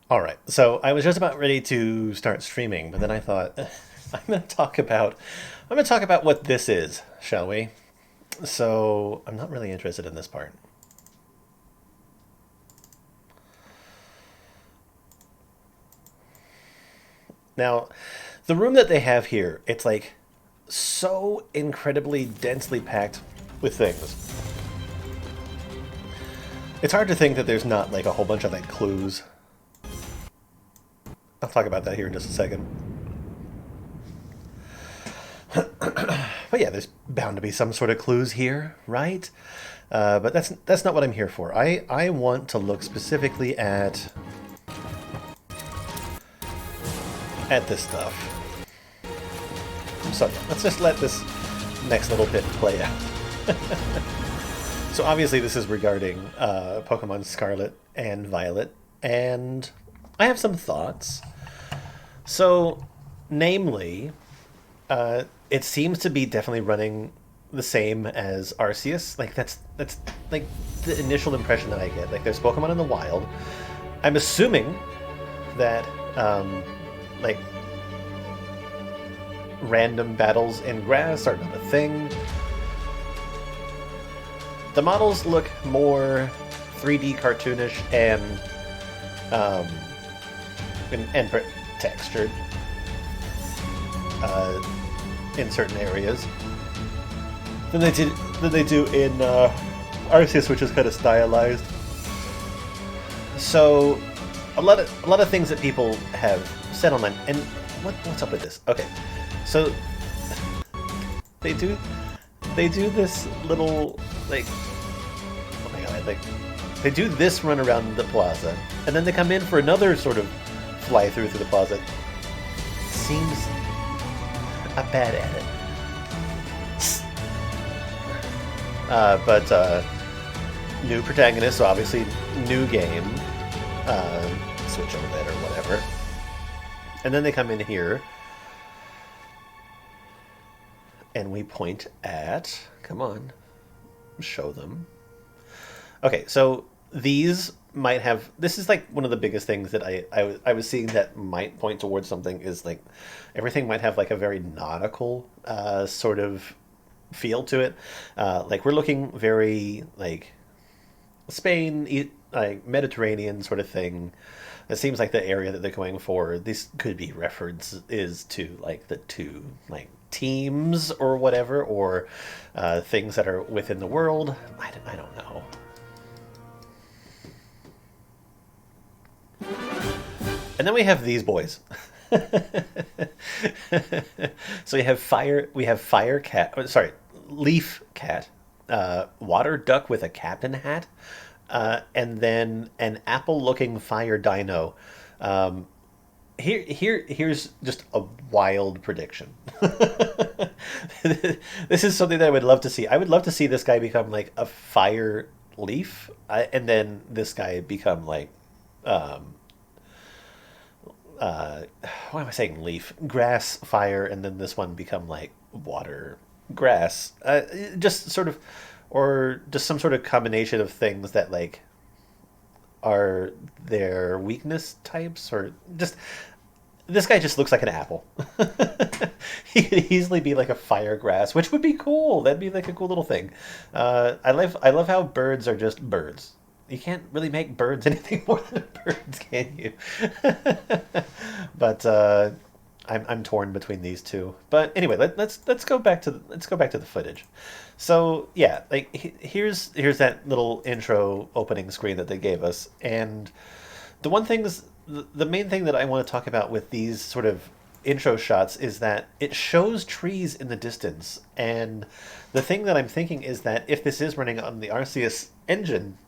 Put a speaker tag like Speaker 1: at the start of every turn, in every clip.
Speaker 1: All right, so I was just about ready to start streaming, but then I thought I'm going to talk about what this is, shall we? So I'm not really interested in this part. Now, the room that they have here, it's like so incredibly densely packed with things. It's hard to think that there's not like a whole bunch of like clues. I'll talk about that here in just a second. But yeah, there's bound to be some sort of clues here, right? But that's not what I'm here for. I want to look specifically at this stuff. So let's just let this next little bit play out. So obviously this is regarding Pokemon Scarlet and Violet, and I have some thoughts. So, namely, it seems to be definitely running the same as Arceus. Like that's like the initial impression that I get. Like there's Pokemon in the wild. I'm assuming that like random battles in grass are not a thing. The models look more 3D cartoonish um, and textured in certain areas than they do in Arceus, which is kind of stylized. So a lot of things that people have said online, and what's up with this? Okay, so they do they do this little like oh my god like they do this run around the plaza, and then they come in for another sort of fly through the plaza. Seems a bad at it. But new protagonist, so obviously new game. Switch over that or whatever. And then they come in here, and we point at. Come on, show them. Okay, so these might have. This is like one of the biggest things that I was seeing that might point towards something is like everything might have like a very nautical sort of feel to it. Like we're looking very like Spain, like Mediterranean sort of thing. It seems like the area that they're going for. This could be references to like the two like teams or whatever, or things that are within the world. I don't know. And then we have these boys. So we have fire cat. Sorry, leaf cat, water duck with a captain hat, and then an apple-looking fire dino. Um, here's just a wild prediction. This is something that I would love to see. I would love to see this guy become like a fire leaf, and then this guy become like um, uh, why am I saying leaf? Grass, fire, and then this one become like water, grass. Just sort of, or just some sort of combination of things that like are their weakness types, or just this guy just looks like an apple. He could easily be like a fire grass, which would be cool. That'd be like a cool little thing. I love how birds are just birds. You can't really make birds anything more than birds, can you? But I'm torn between these two. But anyway, let's go back to the footage. So yeah, like here's that little intro opening screen that they gave us, and the main thing that I want to talk about with these sort of intro shots is that it shows trees in the distance, and the thing that I'm thinking is that if this is running on the Arceus engine,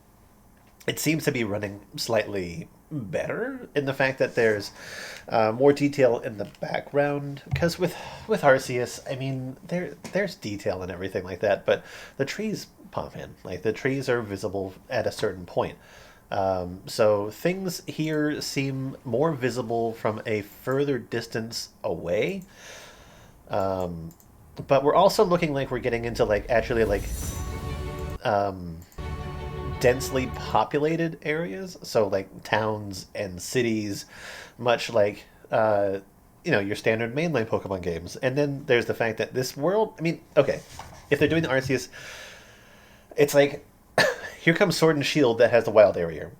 Speaker 1: it seems to be running slightly better in the fact that there's more detail in the background. Because with Arceus, I mean, there's detail and everything like that, but the trees pop in. Like the trees are visible at a certain point. So things here seem more visible from a further distance away. Um, but we're also looking like we're getting into like actually like um, densely populated areas, so like towns and cities, much like your standard mainline Pokemon games. And then there's the fact that this world, I mean, okay, if they're doing the Arceus, it's like here comes Sword and Shield that has the wild area.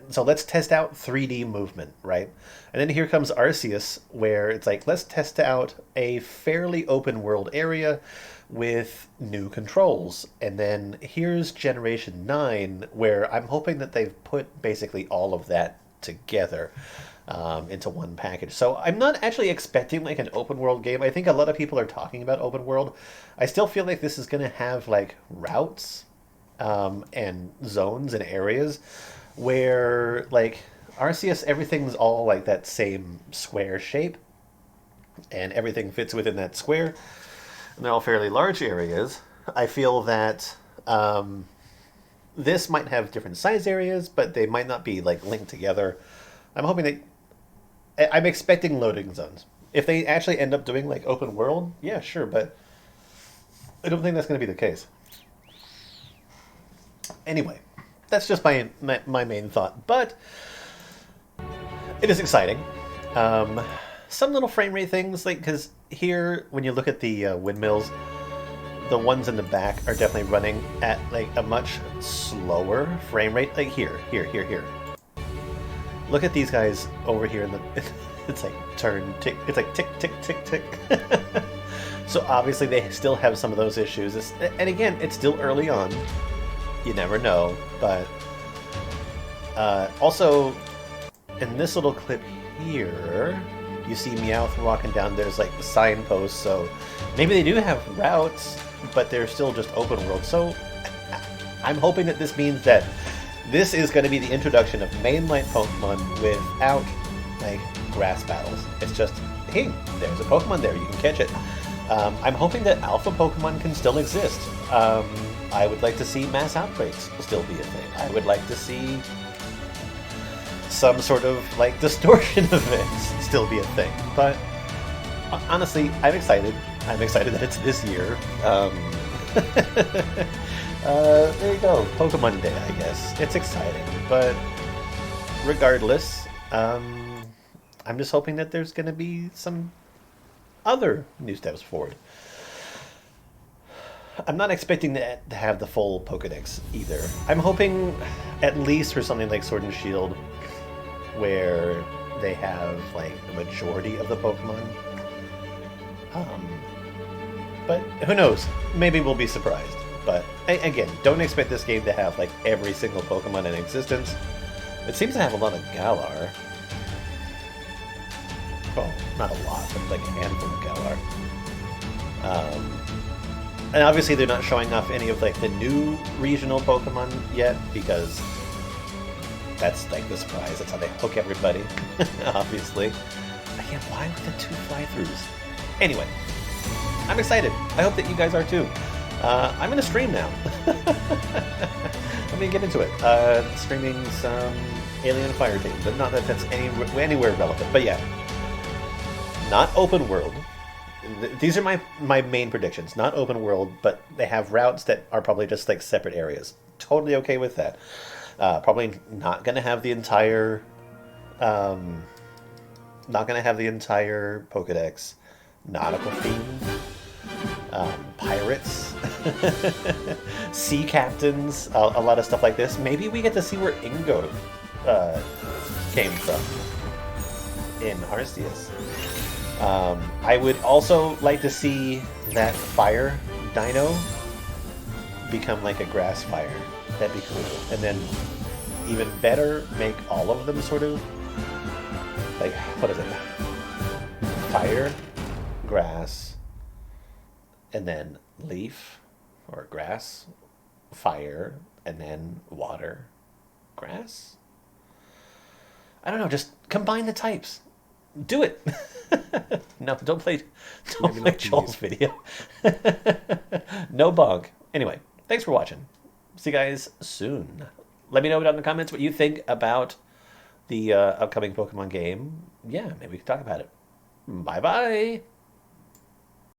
Speaker 1: So let's test out 3D movement, right? And then here comes Arceus, where it's like, let's test out a fairly open world area with new controls. And then here's Generation 9, where I'm hoping that they've put basically all of that together into one package. So I'm not actually expecting like an open world game. I think a lot of people are talking about open world. I still feel like this is going to have like routes and zones and areas where like Arceus, everything's all like that same square shape and everything fits within that square. And they're all fairly large areas. I feel that this might have different size areas, but they might not be like linked together. I'm hoping I'm expecting loading zones. If they actually end up doing like open world, yeah, sure, but I don't think that's going to be the case. Anyway, that's just my main thought, but it is exciting. Some little frame rate things, like, because here, when you look at the windmills, the ones in the back are definitely running at like a much slower frame rate. Like here. Look at these guys over here in the. It's like turn tick. It's like tick tick tick tick. So obviously they still have some of those issues. And again, it's still early on. You never know, but also in this little clip here, you see Meowth walking down. There's like signposts, so maybe they do have routes, but they're still just open world. So I'm hoping that this means that this is going to be the introduction of mainline Pokemon without like grass battles. It's just, hey, there's a Pokemon there, you can catch it. I'm hoping that alpha Pokemon can still exist. I would like to see mass outbreaks still be a thing. I would like to see some sort of like distortion events still be a thing. But honestly, I'm excited. I'm excited that it's this year. There you go, Pokemon Day, I guess. It's exciting, but regardless, I'm just hoping that there's going to be some other new steps forward. I'm not expecting to have the full Pokedex either. I'm hoping at least for something like Sword and Shield, where they have like the majority of the Pokemon. But who knows? Maybe we'll be surprised. But again, don't expect this game to have like every single Pokemon in existence. It seems to have a lot of Galar. Oh, not a lot, but like a handful of Galar. And obviously they're not showing off any of like the new regional Pokemon yet, because that's like the surprise. That's how they hook everybody, obviously. Again, why with the 2 fly-throughs? Anyway, I'm excited. I hope that you guys are too. I'm going to stream now. Let me get into it. Streaming some Alien Fire Team, but not that that's anywhere relevant. But yeah, not open world. These are my main predictions. Not open world, but they have routes that are probably just like separate areas. Totally okay with that. Probably not going to have the entire Pokedex. Nautical themed. Pirates. Sea captains. A lot of stuff like this. Maybe we get to see where Ingo came from in Arceus. I would also like to see that fire dino become like a grass fire. That'd be cool. And then even better, make all of them sort of like, what is it? Fire, grass, and then leaf or grass, fire, and then water, grass? I don't know, just combine the types. Do it. No, don't play Joel's video. No bug. Anyway, thanks for watching. See you guys soon. Let me know down in the comments what you think about the upcoming Pokemon game. Yeah, maybe we can talk about it. Bye-bye.